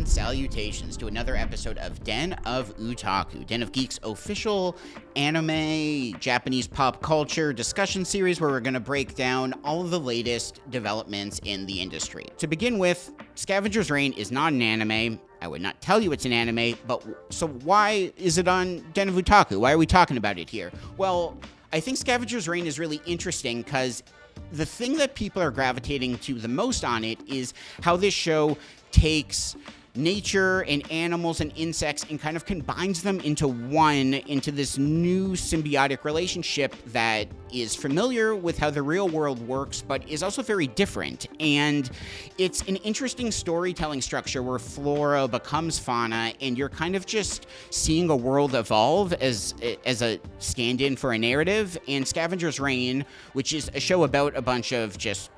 salutations to another episode of Den of Otaku, Den of Geek's official anime, Japanese pop culture discussion series where we're going to break down all of the latest developments in the industry. To begin with, Scavenger's Reign is not an anime. I would not tell you it's an anime, but so why is it on Den of Otaku? Why are we talking about it here? Well, I think Scavenger's Reign is really interesting because the thing that people are gravitating to the most on it is how this show takes nature and animals and insects and kind of combines them into this new symbiotic relationship that is familiar with how the real world works, but is also very different. And it's an interesting storytelling structure where Flora becomes Fauna, and you're kind of just seeing a world evolve as a stand-in for a narrative. And Scavenger's Reign, which is a show about a bunch of just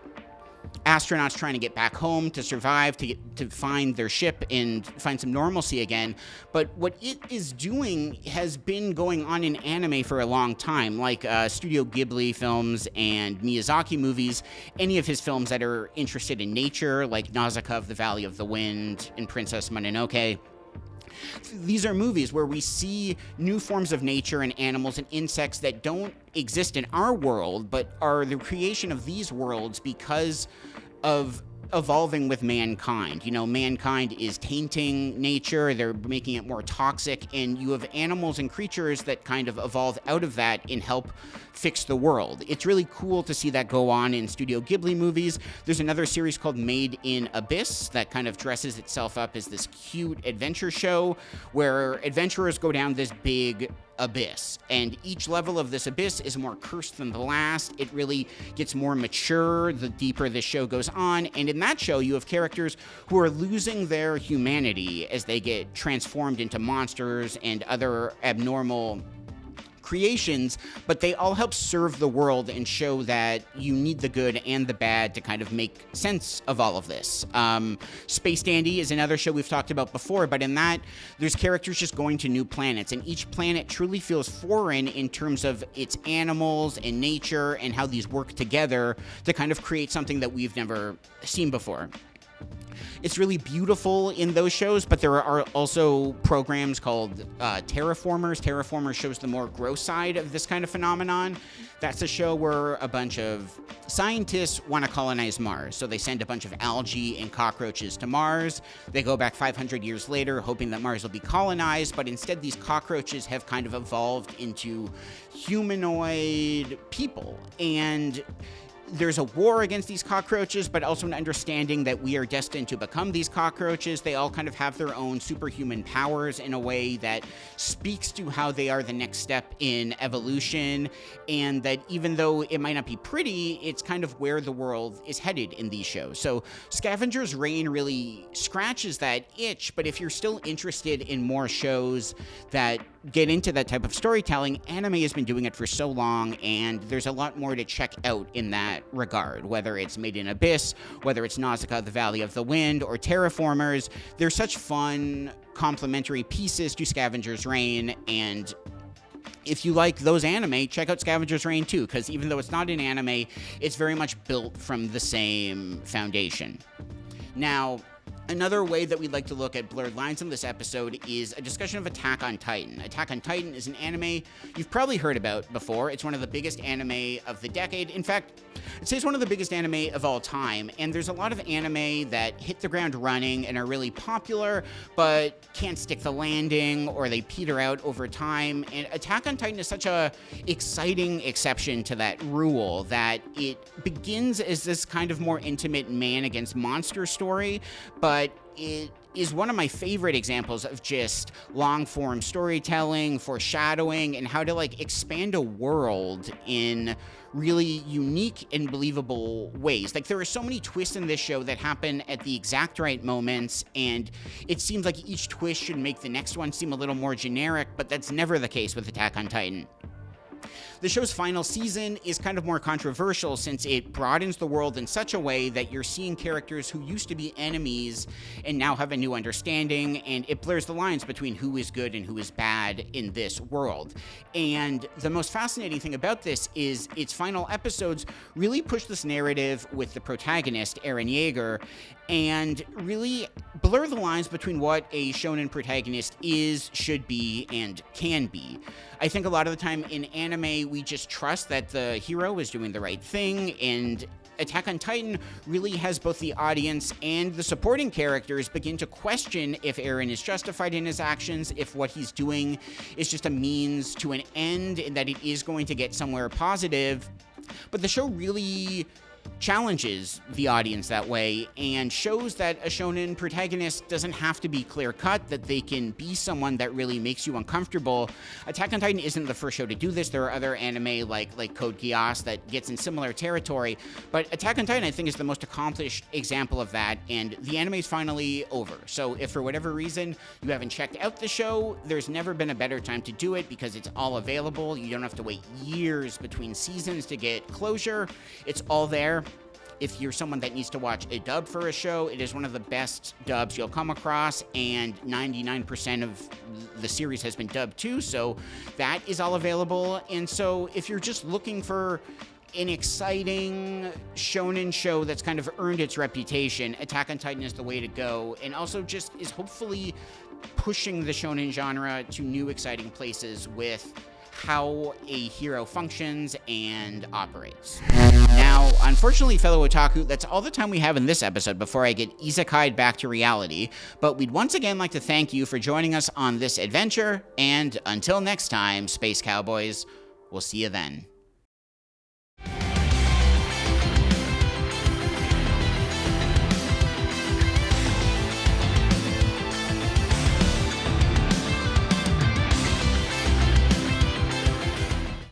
astronauts trying to get back home to survive, to find their ship and find some normalcy again. But what it is doing has been going on in anime for a long time, like Studio Ghibli films and Miyazaki movies, any of his films that are interested in nature, like Nausicaa of the Valley of the Wind and Princess Mononoke. These are movies where we see new forms of nature and animals and insects that don't exist in our world, but are the creation of these worlds because of evolving with mankind. You know, mankind is tainting nature, they're making it more toxic, and you have animals and creatures that kind of evolve out of that and help fix the world. It's really cool to see that go on in Studio Ghibli movies. There's another series called Made in Abyss that kind of dresses itself up as this cute adventure show where adventurers go down this big abyss, and each level of this abyss is more cursed than the last. It really gets more mature the deeper this show goes on, and in that show you have characters who are losing their humanity as they get transformed into monsters and other abnormal creations, but they all help serve the world and show that you need the good and the bad to kind of make sense of all of this. Space Dandy is another show we've talked about before, but in that, there's characters just going to new planets, and each planet truly feels foreign in terms of its animals and nature and how these work together to kind of create something that we've never seen before. It's really beautiful in those shows, but there are also programs called Terra For Mars. Terra For Mars shows the more gross side of this kind of phenomenon. That's a show where a bunch of scientists want to colonize Mars. So they send a bunch of algae and cockroaches to Mars. They go back 500 years later, hoping that Mars will be colonized, but instead these cockroaches have kind of evolved into humanoid people. And there's a war against these cockroaches, but also an understanding that we are destined to become these cockroaches. They all kind of have their own superhuman powers in a way that speaks to how they are the next step in evolution, and that even though it might not be pretty, it's kind of where the world is headed in these shows. So Scavenger's Reign really scratches that itch, but if you're still interested in more shows that get into that type of storytelling, anime has been doing it for so long, and there's a lot more to check out in that regard, whether it's Made in Abyss, whether it's Nausicaa, the Valley of the Wind, or Terra For Mars. They're such fun, complementary pieces to Scavenger's Reign, and if you like those anime, check out Scavenger's Reign too, because even though it's not an anime, it's very much built from the same foundation. Now, another way that we'd like to look at blurred lines in this episode is a discussion of Attack on Titan. Attack on Titan is an anime you've probably heard about before. It's one of the biggest anime of the decade. In fact, I'd say it's one of the biggest anime of all time, and there's a lot of anime that hit the ground running and are really popular, but can't stick the landing, or they peter out over time, and Attack on Titan is such a exciting exception to that rule, that it begins as this kind of more intimate man against monster story, but it is one of my favorite examples of just long-form storytelling, foreshadowing, and how to expand a world in really unique and believable ways. There are so many twists in this show that happen at the exact right moments, and it seems like each twist should make the next one seem a little more generic, but that's never the case with Attack on Titan. The show's final season is kind of more controversial since it broadens the world in such a way that you're seeing characters who used to be enemies and now have a new understanding, and it blurs the lines between who is good and who is bad in this world. And the most fascinating thing about this is its final episodes really push this narrative with the protagonist, Eren Yeager, and really blur the lines between what a shonen protagonist is, should be, and can be. I think a lot of the time in anime, we just trust that the hero is doing the right thing, and Attack on Titan really has both the audience and the supporting characters begin to question if Eren is justified in his actions, if what he's doing is just a means to an end, and that it is going to get somewhere positive. But the show really challenges the audience that way and shows that a shonen protagonist doesn't have to be clear-cut, that they can be someone that really makes you uncomfortable. Attack on Titan isn't the first show to do this. There are other anime like Code Geass that gets in similar territory, but Attack on Titan, I think, is the most accomplished example of that, and the anime is finally over. So if for whatever reason you haven't checked out the show, there's never been a better time to do it because it's all available. You don't have to wait years between seasons to get closure. It's all there. If you're someone that needs to watch a dub for a show, it is one of the best dubs you'll come across, and 99% of the series has been dubbed too, so that is all available. And so if you're just looking for an exciting shonen show that's kind of earned its reputation, Attack on Titan is the way to go, and also just is hopefully pushing the shonen genre to new exciting places with how a hero functions and operates. Now, unfortunately, fellow otaku, that's all the time we have in this episode before I get isekai'd back to reality, but we'd once again like to thank you for joining us on this adventure, and until next time, Space Cowboys, we'll see you then.